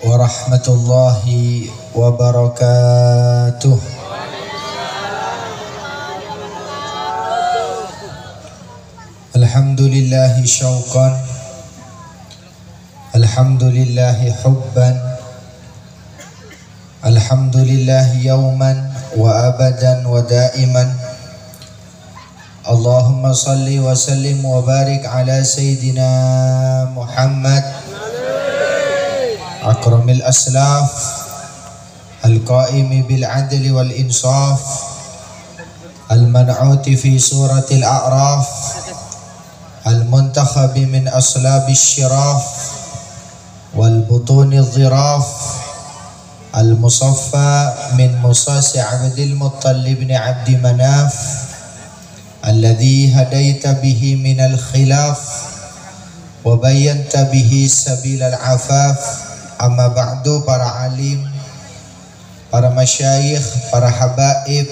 warahmatullahi wabarakatuh. Alhamdulillahi syauqan, alhamdulillahi hubban, alhamdulillahi yawman wa abadan wa daiman. Allahumma salli wa sallim wa barik ala Sayyidina Muhammad akramil aslaf al-qaimi bil adli wal insaf al-man'uti fi suratil a'raf al-muntakhabi min aslabis syiraf wal butunil dhiraf al-musaffa min musasi abdil muttalib bin abdi manaf alladhi hadaita bihi minal khilaf wa bayyanta bihi sabilal afaf. Amma ba'du, para alim, para masyayikh, para habaib,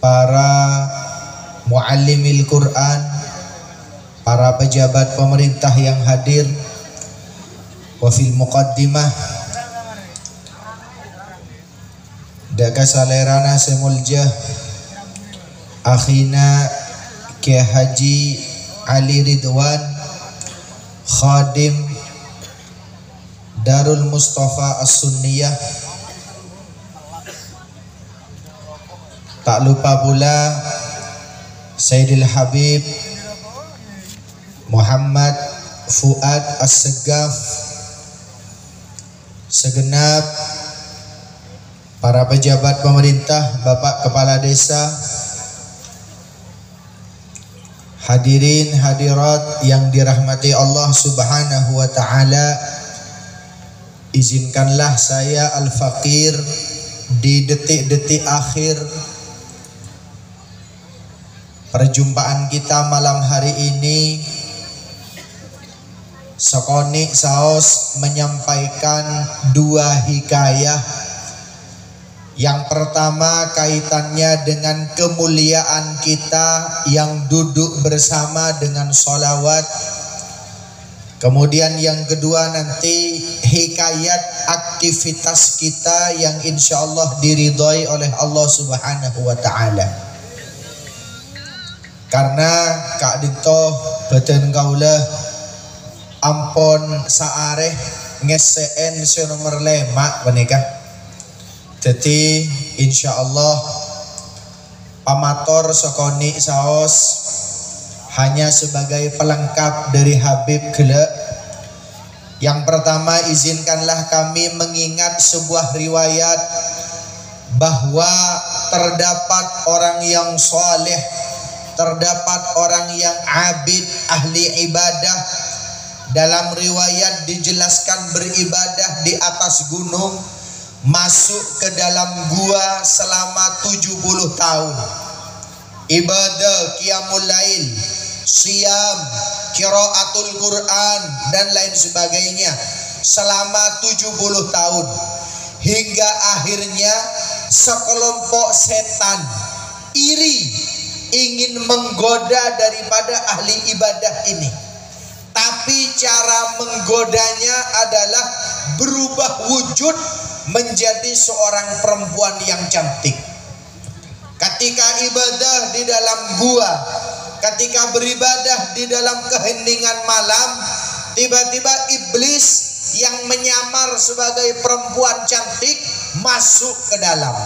para muallimil Quran, para pejabat pemerintah yang hadir, wa fil muqaddimah daga salerana semuljah akhina Kiai Haji Ali Ridwan, khadim Darul Mustafa As-Sunniyah. Tak lupa pula Sayyidil Habib Muhammad Fuad As-Segaf, segenap para pejabat pemerintah, Bapak Kepala Desa, hadirin hadirat yang dirahmati Allah Subhanahu wa ta'ala. Izinkanlah saya Al-Faqir di detik-detik akhir perjumpaan kita malam hari ini sekoni saos menyampaikan dua hikayah. Yang pertama kaitannya dengan kemuliaan kita yang duduk bersama dengan sholawat. Kemudian yang kedua nanti hikayat aktivitas kita yang insya Allah diridhoi oleh Allah Subhanahu wa ta'ala. Karena Kak Dito beten kaulah ampon saareh ngeseen senomor lemak menikah. Jadi insya Allah pamator sokoni saos hanya sebagai pelengkap dari Habib Kelek. Yang pertama, izinkanlah kami mengingat sebuah riwayat bahwa terdapat orang yang soleh, terdapat orang yang abid, ahli ibadah. Dalam riwayat dijelaskan beribadah di atas gunung, masuk ke dalam gua selama 70 tahun. Ibadah qiyamul lail, siyam, qiraatul Quran dan lain sebagainya selama 70 tahun, hingga akhirnya sekelompok setan iri ingin menggoda daripada ahli ibadah ini. Tapi cara menggodanya adalah berubah wujud menjadi seorang perempuan yang cantik. Ketika ibadah di dalam gua, ketika beribadah di dalam keheningan malam, tiba-tiba iblis yang menyamar sebagai perempuan cantik masuk ke dalam.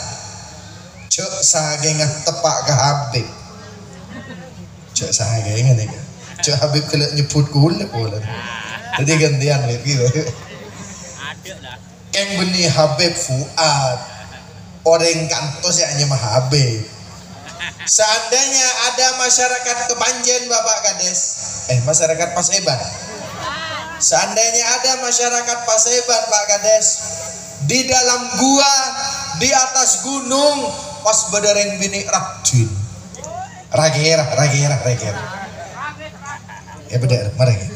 Cek sagengah tepak ke Habib. Cek sagengah nih. Cek Habib kelak nyebut gula boleh. Jadi gantian lagi. Keng benih Habib Fuad. Orang kantos ya hanya Habib. Seandainya ada masyarakat Kepanjen Bapak Kades, masyarakat Paseban. Seandainya ada masyarakat Paseban Pak Kades, di dalam gua, di atas gunung, pas bedereng bini rajin. Ragera. Ya bener, mereka.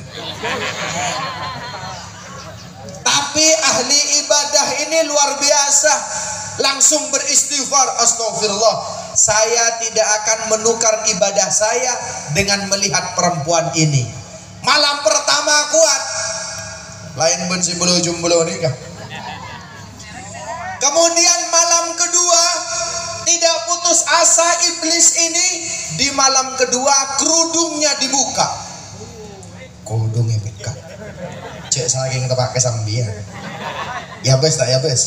Tapi ahli ibadah ini luar biasa. Langsung beristighfar, astagfirullah, saya tidak akan menukar ibadah saya dengan melihat perempuan ini. Malam pertama kuat, lain ben si bulu jumblo nikah. Kemudian malam kedua, tidak putus asa iblis ini, di malam kedua kerudungnya dibuka. Kerudungnya buka. Cek saking tebak kesambian. Ya bes tak ya bes.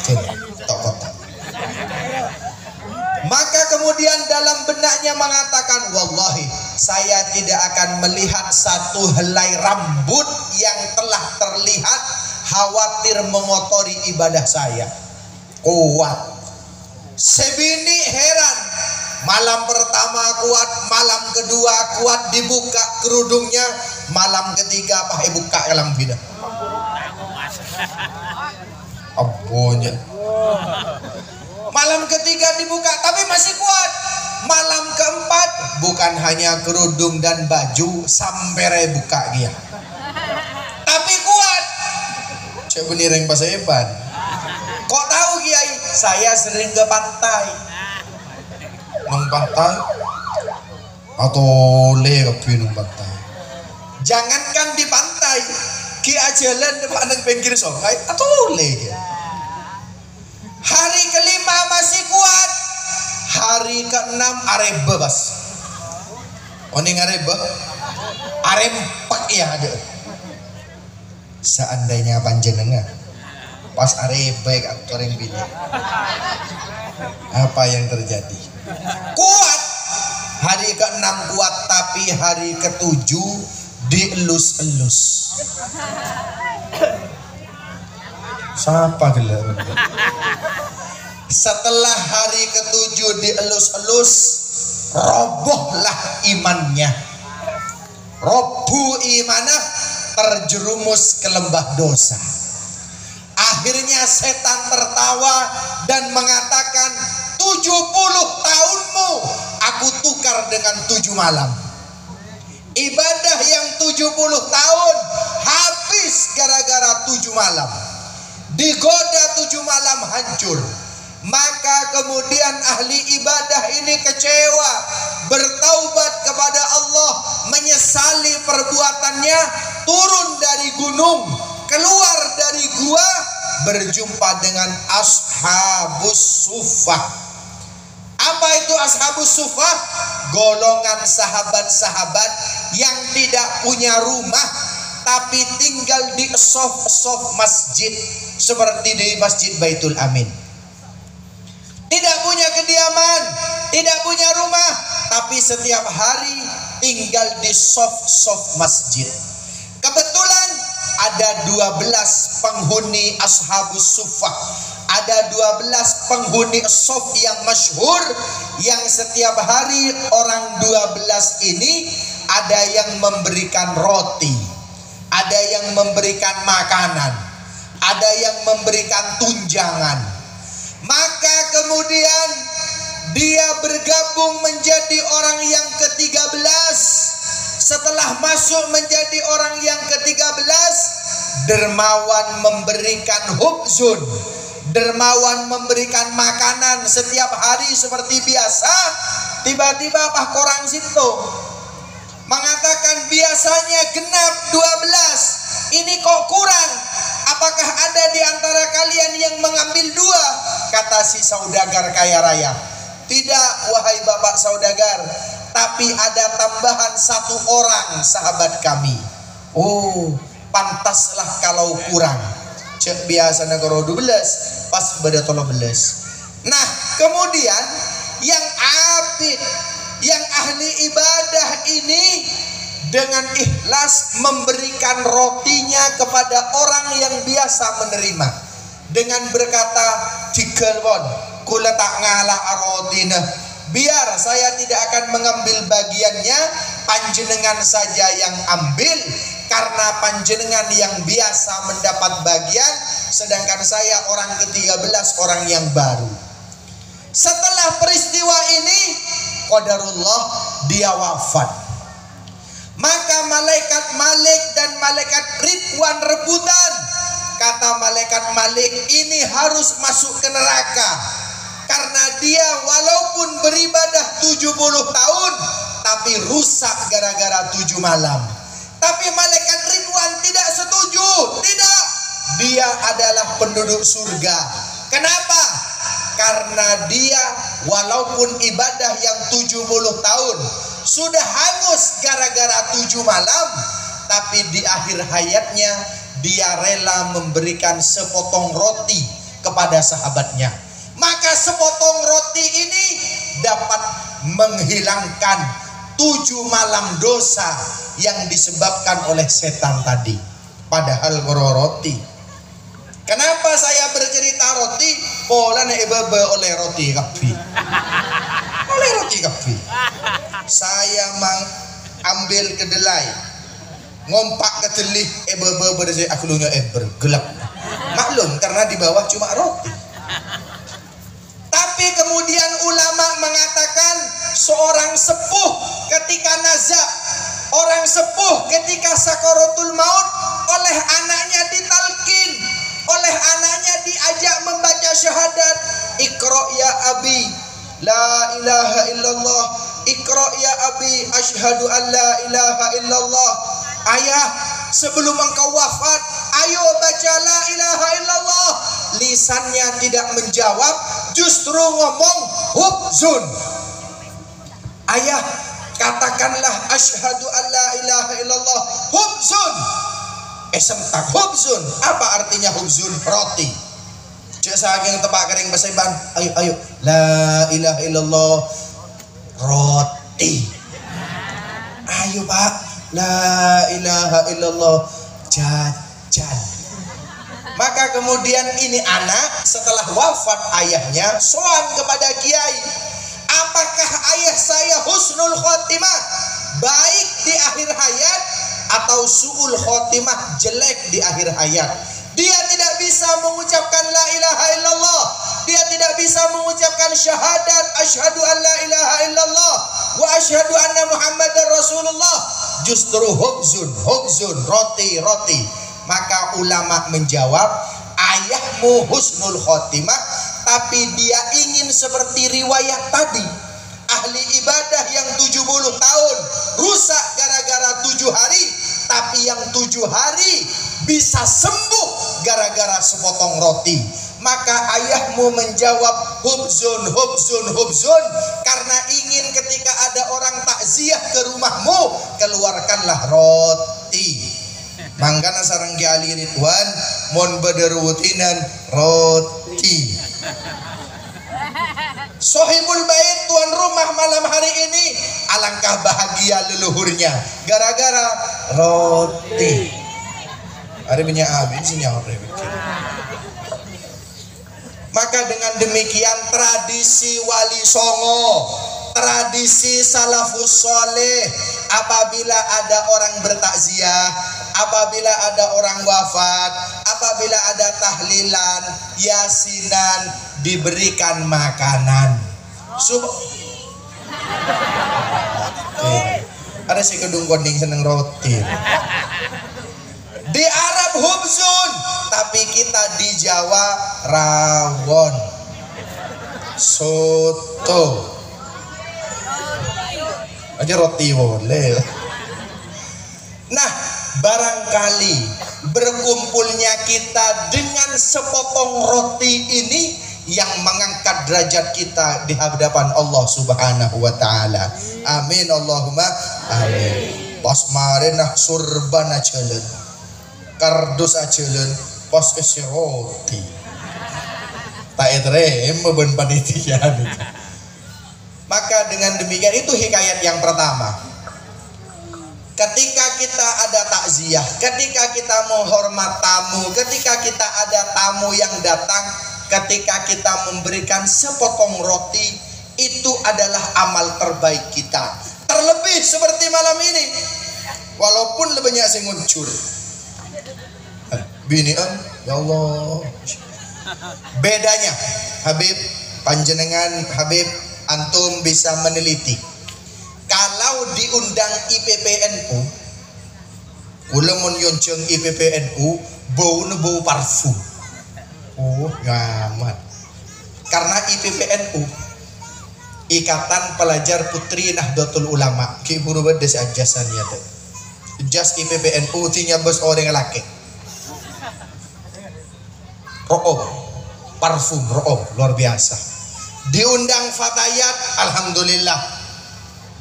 Cek tok kotak. Maka kemudian dalam benaknya mengatakan, wallahi saya tidak akan melihat satu helai rambut yang telah terlihat, khawatir mengotori ibadah saya. Kuat. Sebini heran. Malam pertama kuat, malam kedua kuat, dibuka kerudungnya, malam ketiga apa buka kalam bida. Abunya. Malam ketiga dibuka tapi masih kuat. Malam keempat bukan hanya kerudung dan baju, sampai buka dia. Tapi kuat. Cek benireng paseban. Kok tahu Kiai? Saya sering ke pantai. Nang pantai atau le ke nang pantai. Jangankan di pantai, ki jalan depan nang pinggir sungai atau le dia. Hari kelima masih kuat. Hari keenam arep bebas. Oning arep arempek ya ada. Seandainya panjenengan pas arep baik aktor yang pilih, apa yang terjadi? Kuat. Hari keenam kuat, tapi hari ketujuh dielus-elus. Siapa gelar? Setelah hari ketujuh dielus-elus, robohlah imannya. Robu imanah, terjerumus ke lembah dosa. Akhirnya setan tertawa dan mengatakan, 70 tahunmu aku tukar dengan 7 malam. Ibadah yang 70 tahun habis gara-gara 7 malam. Digoda 7 malam hancur. Maka kemudian ahli ibadah ini kecewa, bertaubat kepada Allah, menyesali perbuatannya, turun dari gunung, keluar dari gua, berjumpa dengan ashabus suffah. Apa itu ashabus suffah? Golongan sahabat-sahabat yang tidak punya rumah tapi tinggal di sof-sof masjid, seperti di Masjid Baitul Amin. Tidak punya kediaman, tidak punya rumah, tapi setiap hari tinggal di sof-sof masjid. Kebetulan ada 12 penghuni ashabus suffah. Ada 12 penghuni sof yang masyhur, yang setiap hari orang 12 ini ada yang memberikan roti, ada yang memberikan makanan, ada yang memberikan tunjangan. Maka kemudian dia bergabung menjadi orang yang ke-13. Setelah masuk menjadi orang yang ke-13, dermawan memberikan hubzun, dermawan memberikan makanan setiap hari seperti biasa. Tiba-tiba Pak Korang situ mengatakan, biasanya genap 12, ini kok kurang. Apakah ada di antara kalian yang mengambil 2? Kata si saudagar kaya raya. Tidak wahai bapak saudagar, tapi ada tambahan 1 orang sahabat kami. Oh, pantaslah kalau kurang. Cek biasa negara 12, pas beda 13. Nah, kemudian yang abid, yang ahli ibadah ini dengan ikhlas memberikan rotinya kepada orang yang biasa menerima, dengan berkata, "Digelwon, kula tak ngalah rotina. Biar saya tidak akan mengambil bagiannya, panjenengan saja yang ambil, karena panjenengan yang biasa mendapat bagian, sedangkan saya orang ke-13, orang yang baru." Setelah peristiwa ini, qadarullah, dia wafat. Maka malaikat Malik dan malaikat Ridwan rebutan. Kata malaikat Malik, ini harus masuk ke neraka, karena dia walaupun beribadah 70 tahun tapi rusak gara-gara 7 malam. Tapi malaikat Ridwan tidak setuju. dia adalah penduduk surga. Kenapa? Karena dia walaupun ibadah yang 70 tahun sudah hangus gara-gara 7 malam, tapi di akhir hayatnya dia rela memberikan sepotong roti kepada sahabatnya. Maka sepotong roti ini dapat menghilangkan 7 malam dosa yang disebabkan oleh setan tadi. Padahal roti. Kenapa saya bercerita roti? Pola nebebe oleh roti kapi. Oleh roti kapi. Saya ambil kedelai, ngompak kedelih ebebe bersih aklunya bergelap. Maklum karena di bawah cuma roti. Tapi kemudian ulama mengatakan seorang sepuh ketika nazak, orang sepuh ketika sakaratul maut oleh anaknya ditalkin, oleh anaknya diajak membaca syahadat. Iqra ya abi la ilaha illallah, Iqra ya abi asyhadu an la ilaha illallah. Ayah, sebelum engkau wafat, ayo baca la ilaha illallah. Lisannya tidak menjawab, justru ngomong hubzun. Ayah, katakanlah asyhadu an la ilaha illallah hubzun. Sebentar, hubzun. Apa artinya hubzun? Roti. Cek saking tepak kering bahasa Iban. Ayo, la ilaha illallah roti. Ayo Pak, la ilaha illallah jajan. Maka kemudian ini anak setelah wafat ayahnya soal kepada kiai, apakah ayah saya husnul khotimah, baik di akhir hayat, atau su'ul khotimah, jelek di akhir hayat? Dia tidak bisa mengucapkan la ilaha illallah, dia tidak bisa mengucapkan syahadat asyhadu an la ilaha illallah wa asyhadu anna muhammadar rasulullah, justru hubzun, roti. Maka ulama menjawab, ayahmu husnul khotimah, tapi dia ingin seperti riwayat tadi, ahli ibadah yang 70 tahun rusak gara-gara 7 hari, tapi yang 7 hari bisa sembuh gara-gara sepotong roti. Maka ayahmu menjawab hubzun karena ingin ketika ada orang takziah ke rumahmu, keluarkanlah roti. Mangkana sareng Ki Ali Ridwan mon bederutinan roti. Sohibul bait, tuan rumah malam hari ini, alangkah bahagia leluhurnya gara-gara roti. Ada banyak habis nyawa. Maka dengan demikian tradisi Wali Songo, tradisi salafus soleh, apabila ada orang bertakziah, apabila ada orang wafat, apabila ada tahlilan, yasinan, diberikan makanan. Ada si kedung konding seneng roti. Di Arab hubzun, tapi kita di Jawa rawon, soto, aja roti boleh. Nah, barangkali berkumpulnya kita dengan sepotong roti ini yang mengangkat derajat kita di hadapan Allah Subhanahu wa taala. Amin Allahumma amin. Pas marenah surban ajalan, kardus ajalan, pas isi roti. Tak etre ben panitia. Maka dengan demikian itu hikayat yang pertama. Ketika kita ada takziah, ketika kita menghormat tamu, ketika kita ada tamu yang datang, ketika kita memberikan sepotong roti, itu adalah amal terbaik kita. Terlebih seperti malam ini, walaupun lebih banyak sing nguncur. Binian, ya Allah. Bedanya, Habib, panjenengan Habib, antum bisa meneliti. Kalau diundang IPPNU, kula mun yonceng IPPNU, bau parfum. Oh, nyaman. Karena IPPNU, Ikatan Pelajar Putri Nahdlatul Ulama, ki buru bedes ajasan ya teh. Jas IPPNU tinya bos orang laki. room, parfum room luar biasa. Diundang fatayat, alhamdulillah,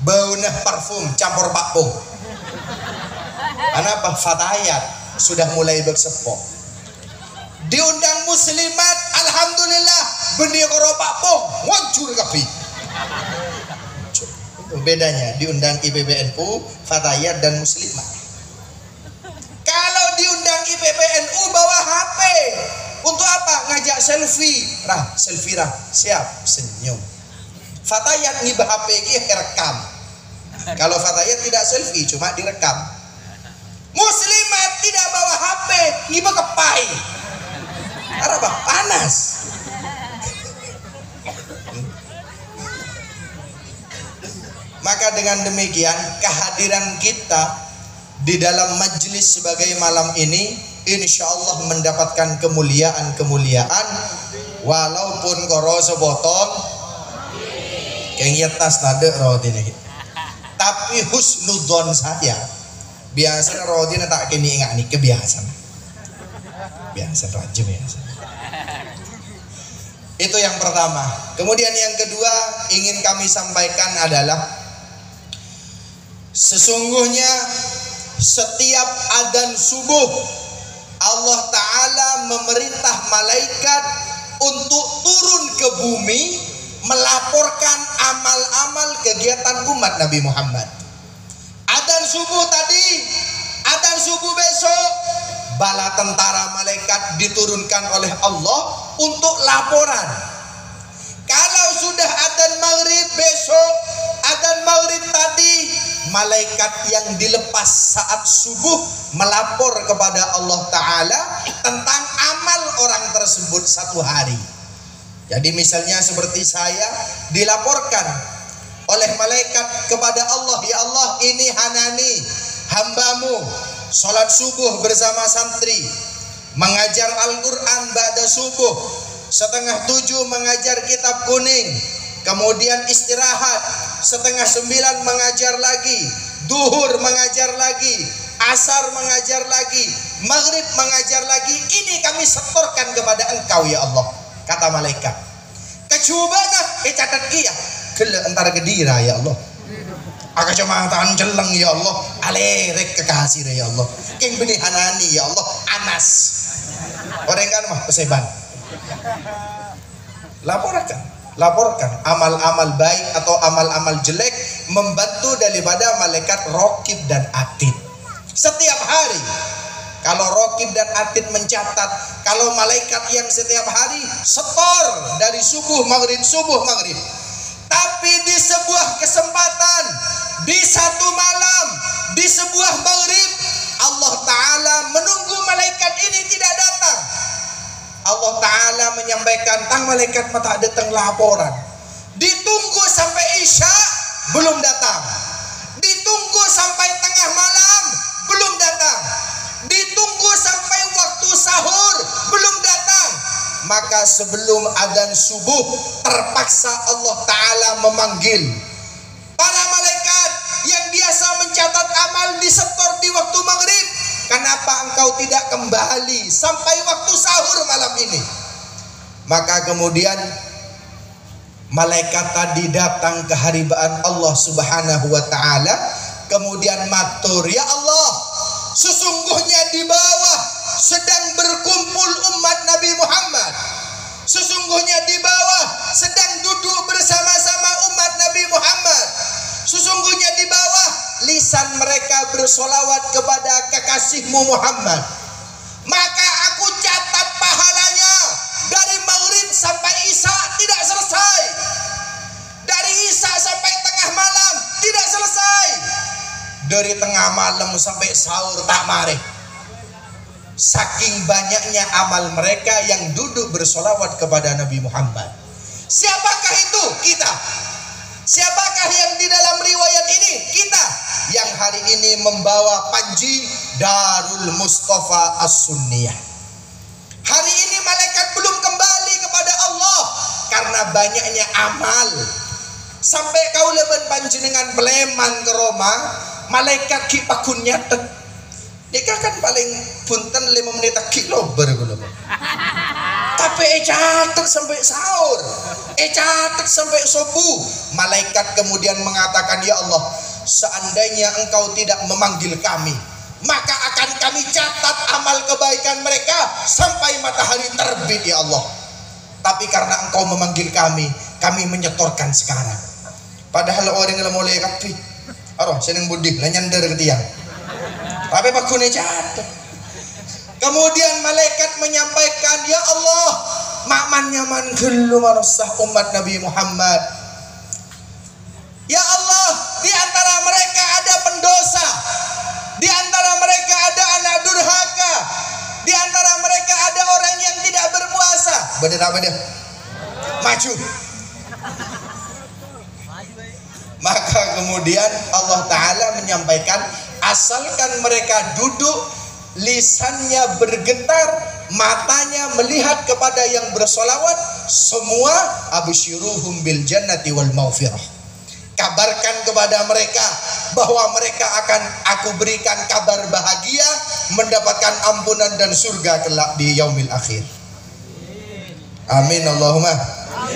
baunya parfum campur bakpung. Kenapa? Fatayat sudah mulai bersepok. Diundang muslimat, alhamdulillah, benih koro bakpung wancur kapi. Bedanya diundang IPBNU, fatayat dan muslimat. Kalau diundang IPBNU bawa HP. Untuk apa? Ngajak selfie. Selfie siap, senyum. Fatayat ngibah HP ki rekam. Kalau fatayat tidak selfie, cuma direkam. Muslimat tidak bawa HP, ngibah kepai. Apa? Panas. Maka dengan demikian kehadiran kita di dalam majelis sebagai malam ini insya Allah mendapatkan kemuliaan walaupun koro sebotol kengiatas nade roti nih. Tapi husnudzon saya biasa roti tak kini ingat nih kebiasaan rajin biasa. Itu yang pertama. Kemudian yang kedua ingin kami sampaikan adalah sesungguhnya setiap adzan subuh Allah Ta'ala memerintah malaikat untuk turun ke bumi melaporkan amal-amal kegiatan umat Nabi Muhammad. Adzan subuh tadi, adzan subuh besok, bala tentara malaikat diturunkan oleh Allah untuk laporan. Kalau sudah adzan maghrib besok, adzan maghrib tadi, malaikat yang dilepas saat subuh melapor kepada Allah Ta'ala tentang amal orang tersebut satu hari. Jadi misalnya seperti saya dilaporkan oleh malaikat kepada Allah, ya Allah ini Hanani hambamu sholat subuh bersama santri, mengajar Al-Quran ba'da subuh, 6:30 mengajar kitab kuning, kemudian istirahat, 8:30 mengajar lagi, duhur mengajar lagi, asar mengajar lagi, maghrib mengajar lagi. Ini kami setorkan kepada engkau ya Allah, kata malaikat. Kecubana catat kia kele antara gedira ya Allah, akacamatan celeng ya Allah, alerek kekasih ya Allah, keng benih Hanani ya Allah, Anas orang kan mah peseban. Laporkan amal-amal baik atau amal-amal jelek, membantu daripada malaikat Raqib dan Atid. Setiap hari kalau Raqib dan Atid mencatat, kalau malaikat yang setiap hari setor dari subuh maghrib. Tapi di sebuah kesempatan, di satu malam, di sebuah maghrib, Allah Ta'ala menunggu malaikat ini tidak datang. Allah Ta'ala menyampaikan tang malaikat mata datang laporan. Ditunggu sampai Isya belum datang. Ditunggu sampai tengah malam belum datang. Ditunggu sampai waktu sahur belum datang. Maka sebelum adzan subuh terpaksa Allah Ta'ala memanggil para malaikat yang biasa mencatat amal disetor di waktu maghrib. Kenapa engkau tidak kembali sampai waktu sahur malam ini? Maka kemudian malaikat tadi datang ke haribaan Allah Subhanahu wa Ta'ala, kemudian matur, ya Allah, sesungguhnya di bawah sedang berkumpul umat Nabi Muhammad. Sesungguhnya di bawah sedang duduk bersama-sama umat Nabi Muhammad. Sesungguhnya di bawah lisan mereka bersolawat kepada kekasihmu Muhammad. Maka aku catat pahalanya dari maghrib sampai Isya tidak selesai, dari Isya sampai tengah malam tidak selesai, dari tengah malam sampai sahur tak mare. Saking banyaknya amal mereka yang duduk bersolawat kepada Nabi Muhammad. Siapakah itu? Kita. Siapakah yang di dalam riwayat ini? Kita yang hari ini membawa panji Darul Mustafa As-Sunniyah. Hari ini malaikat belum kembali kepada Allah karena banyaknya amal. Sampai kau leben panjenengan peleman ke Roma, malaikat ki pakunnya tek. Dia kan paling punten 5 menit kilo bergula. Tapi catat sampai sahur, catat sampai subuh. Malaikat kemudian mengatakan, ya Allah, seandainya engkau tidak memanggil kami, maka akan kami catat amal kebaikan mereka sampai matahari terbit ya Allah. Tapi karena engkau memanggil kami menyetorkan sekarang. Padahal orang yang mulai kapi, aroh seneng budi, lanyander ke tiang. Tapi pakune catat. Kemudian malaikat menyampaikan, ya Allah, makman nyaman gelu marasah umat Nabi Muhammad. Ya Allah, di antara mereka ada pendosa, di antara mereka ada anak durhaka, di antara mereka ada orang yang tidak berpuasa. Bener apa dia? Maju. Maka kemudian Allah Ta'ala menyampaikan, asalkan mereka duduk, lisannya bergetar, matanya melihat kepada yang bersolawat, semua absyiruhum bil jannati wal maghfirah. Kabarkan kepada mereka bahwa mereka akan aku berikan kabar bahagia, mendapatkan ampunan dan surga kelak di yaumil akhir. Amin Allahumma.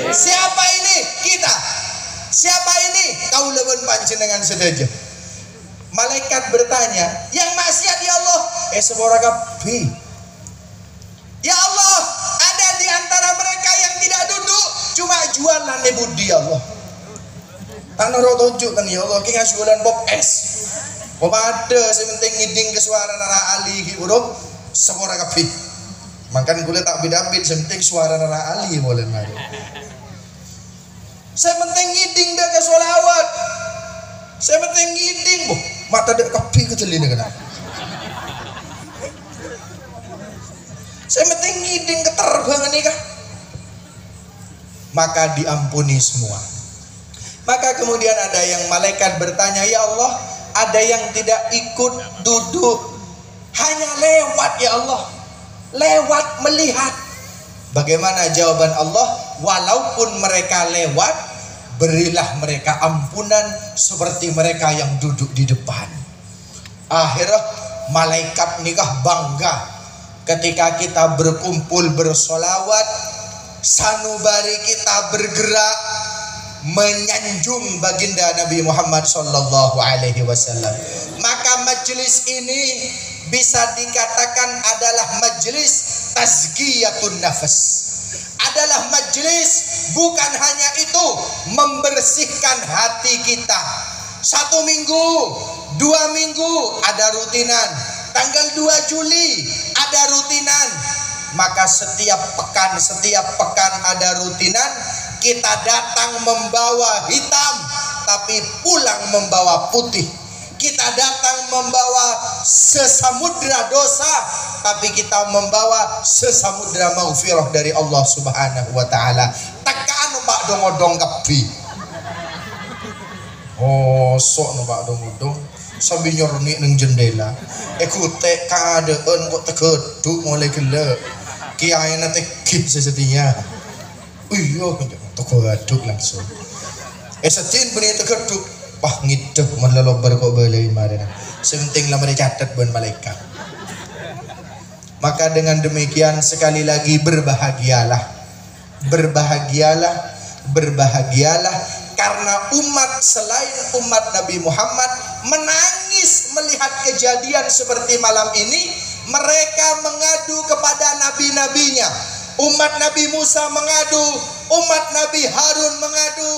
Siapa ini? Kita. Siapa ini? Kau lebon panjenengan sedaja. Malaikat bertanya, yang maksiat ya Allah? Semua kapi. Ya Allah, ada di antara mereka yang tidak duduk, cuma jualan budi ya Allah. Tanah roh tunjuk kan ya Allah, kita jualan pop es. Pop ada, sementing ngiding ke suara nara ali hiburup, semua kapi. Makan gula tak bidapit, sementing suara nara ali boleh mari. Sementing ngiding dah ke solawat. Sementing ngiding boh. Mata dek kapi ke telinga kena. Saya penting ngiding keterbangan nih kah? Maka diampuni semua. Maka kemudian ada yang malaikat bertanya, ya Allah, ada yang tidak ikut duduk, hanya lewat ya Allah, lewat melihat. Bagaimana jawaban Allah? Walaupun mereka lewat, berilah mereka ampunan seperti mereka yang duduk di depan. Akhirnya malaikat nikah bangga ketika kita berkumpul bersolawat, sanubari kita bergerak menyanjung baginda Nabi Muhammad sallallahu alaihi wasallam. Maka majelis ini bisa dikatakan adalah majelis tazkiyatun nafas. Adalah majelis bukan hanya itu membersihkan hati kita. 1 minggu, 2 minggu ada rutinan. Tanggal 2 Juli ada rutinan. Maka setiap pekan ada rutinan. Kita datang membawa hitam, tapi pulang membawa putih. Kita datang membawa sesamudra dosa, tapi kita membawa sesamudra maghfirah dari Allah Subhanahu wa taala. Tekan Pak dongodong kepi. Oh, sok no Pak dongodong sambil nyorni nang jendela. Tek kadeun kok tegeduk mulai gelek. Kiai nate kip sesetinya. Iya, tegeduk langsung. Setin benih tegeduk. Pah ngidep melolobar kok balai marina. Sementing lah mereka catat buat malaikat. Maka dengan demikian sekali lagi berbahagialah. Berbahagialah, berbahagialah karena umat selain umat Nabi Muhammad menangis melihat kejadian seperti malam ini. Mereka mengadu kepada nabi-nabinya. Umat Nabi Musa mengadu, umat Nabi Harun mengadu,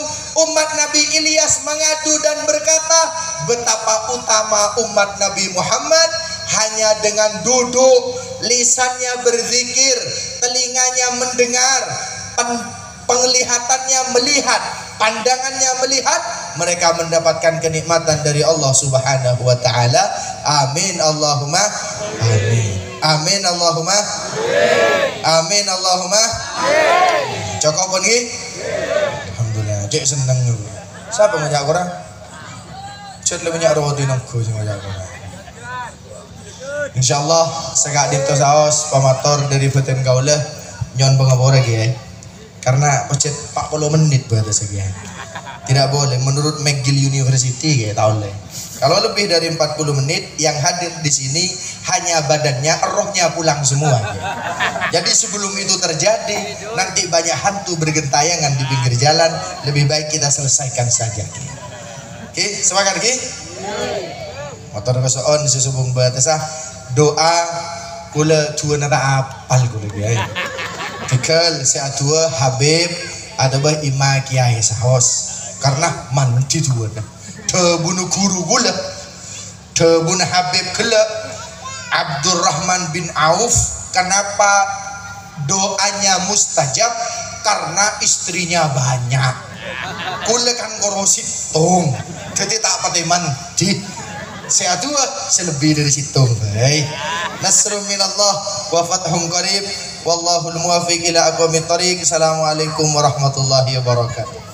umat Nabi Ilyas mengadu dan berkata, betapa utama umat Nabi Muhammad hanya dengan duduk, lisannya berzikir, telinganya mendengar, penglihatannya melihat, pandangannya melihat, mereka mendapatkan kenikmatan dari Allah Subhanahu wa taala. Amin Allahumma amin. Amin Allahumma amin Allahumma cukup pun nggih. Alhamdulillah cek seneng dulu. Siapa ngajak orang? Cek lebih banyak roti nangku sing ngajak orang. Insyaallah segak dito saos pamator dari Beten Kaula nyon pengabore ge. Karena pecet 40 menit buat sekian. Tidak boleh menurut McGill University kayak tahun le. Kalau lebih dari 40 menit yang hadir di sini hanya badannya, rohnya pulang semua. Jadi sebelum itu terjadi, nanti banyak hantu bergentayangan di pinggir jalan. Lebih baik kita selesaikan saja. Oke, semangat Ki. Motor kesoon sesubung batasah doa kula tua nara apal kula dia. Tekel saya tua Habib ada bah ima kiai sahos karena manti tua dah. Tebunuh guru gula, tebunuh Habib kela Abdurrahman bin Auf. Kenapa doanya mustajab? Karena istrinya banyak. Kule kan korosit tong. Jadi tak pateman di seatua selebih dari situ. Baik. Nasrun minallah wa fathun qarib. Wallahul muwaffiq ila aqwamit thariq. Assalamualaikum warahmatullahi wabarakatuh.